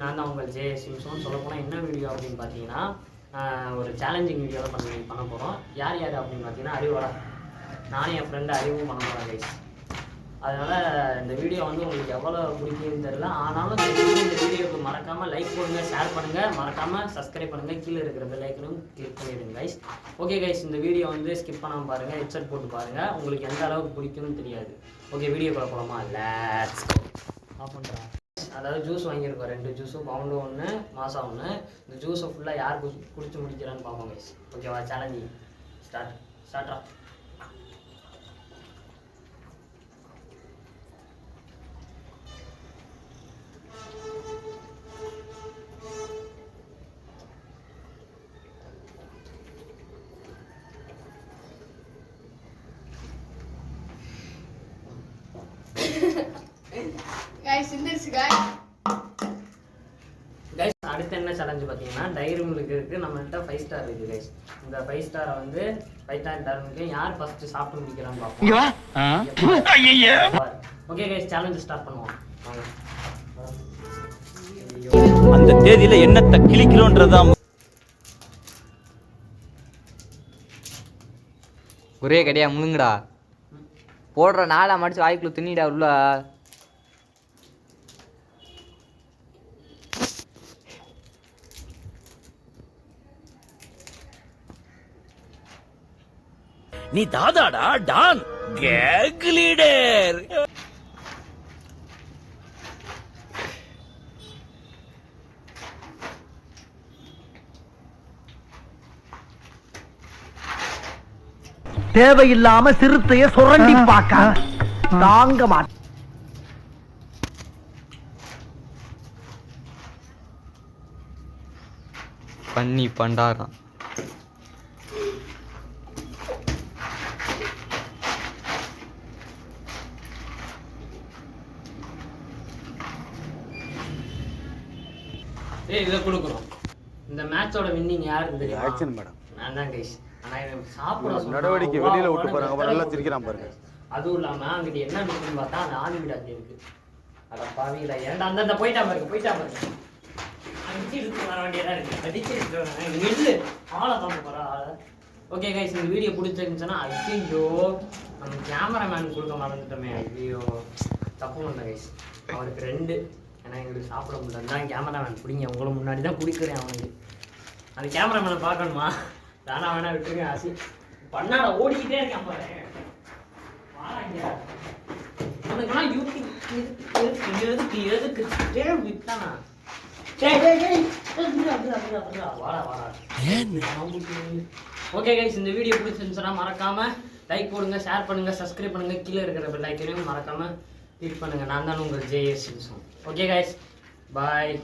நான் தான் உங்கள் சிம்சோன். சொல்லப்போனால் என்ன வீடியோ அப்படின்னு பார்த்தீங்கன்னா, ஒரு சேலஞ்சிங் வீடியோ தான் பண்ண போகிறோம். யார் யார் அப்படின்னு பார்த்தீங்கன்னா, அறிவோட நானும் என் ஃப்ரெண்டு அறிவும் பண்ண போகிறேன் கைஸ். அதனால் இந்த வீடியோ வந்து உங்களுக்கு எவ்வளோ பிடிக்குன்னு தெரியல. ஆனாலும் இந்த வீடியோவுக்கு மறக்காமல் லைக் பண்ணுங்க, ஷேர் பண்ணுங்கள், மறக்காமல் சப்ஸ்கிரைப் பண்ணுங்கள், கீழே இருக்கிற பெல் ஐக்கனும் கிளிக் பண்ணிடுங்க கைஸ். ஓகே கைஸ், இந்த வீடியோ வந்து ஸ்கிப் பண்ணாமல் பாருங்கள், ஹெட்செட் போட்டு பாருங்கள், உங்களுக்கு எந்த அளவுக்கு பிடிக்கும்னு தெரியாது. ஓகே, வீடியோ போகலாமா? Let's go. ஆஃப் பண்ணுறேன். அதாவது ஜூஸ் வாங்கியிருக்கோம், 2 ஜூஸும், பவுண்டு 1, மாசா 1. இந்த ஜூஸை ஃபுல்லாக யார் குடிச்சு முடிக்கிறான்னு பார்ப்போம் கைஸ். ஓகேவா? Challenging ஸ்டார்டா. Guys, in this guy. Guys, அடுத்து என்ன சேலஞ்ச் பார்த்தீங்கன்னா, டைரி மில்க் இருக்குது, நம்மள்கிட்ட 5 ஸ்டார் இருக்குது கைஸ். இந்த 5 ஸ்டாரை வந்து 5 ஸ்டார் டர்முக்கு யார் ஃபஸ்ட்டு சாப்பிட்டு முடிக்கிறான்னு பார்ப்போம். ஓகே கைஸ், சேலஞ்ச் ஸ்டார்ட் பண்ணுவோம். அந்த தேதியில என்னத்தை கிளிக்கிறோன்றதா ஒரே கடையா முழுங்கடா. போடுற நாளா மடிச்சு வாய்க்குள்ள தின்னிடா உள்ள. நீ தாதாடா டான் கேங் லீடர். தேவையில்லாம சிறுத்தைய சுரண்டி பார்க்க தாங்க மாட்டேன். பண்ணி பண்டாராம். இதை கொடுக்குறோம். இந்த மேட்சோட வின்னிங் யாருக்கு தெரியும்? Action madam. நான் தான் கைஸ். ஆனால் சாப்பிட நடவடிக்கை வெளியில விட்டு போறாங்க, நல்லா சிரிக்கிறான் பாருங்க. அதுவும் இல்லாம அங்கிட்ட என்ன இருக்குன்னு பார்த்தா அந்த ஆணி வீடு அங்கே இருக்கு. அட பாவிங்களா, ஏன்டா அந்த போயிட்டா பாருங்க. அடிச்சு எடுத்து வர வேண்டியதா இருக்கு. அடிச்சு எடுத்து நெல்லு ஆளை பார்க்க போறா ஆளை. ஓகே கைஸ், இந்த வீடியோ பிடிச்சிருந்துச்சுன்னா ஐயோ நம்ம கேமராமேன் கொடுக்க மறந்துட்டோமே. ஐயோ தப்பு பண்ண கைஸ். அவருக்கு 2, ஏன்னா எங்களுக்கு சாப்பிட முடியல தான் கேமராமேன் பிடிங்க. உங்களை முன்னாடி தான் குடிக்கிறேன். அவனுக்கு அந்த கேமராமேனை பார்க்கணுமா? தானா வேணா விட்டுருங்க. ஆசி பண்ணாட ஓடிக்கிட்டே இருக்கேன் பாரு. உனக்குலாம் யூடியூப் எதுக்கு விட்டானா? ஓகே கைஸ், இந்த வீடியோ பிடிச்சிருந்துச்சுன்னா மறக்காம லைக் போடுங்க, ஷேர் பண்ணுங்க, சப்ஸ்கிரைப் பண்ணுங்க, கீழே இருக்கிற பெல் ஐக்கனையும் மறக்காம கிளிக் பண்ணுங்க. நான் தான் உங்கள் சிம்சோன். ஓகே கைஸ், பாய்.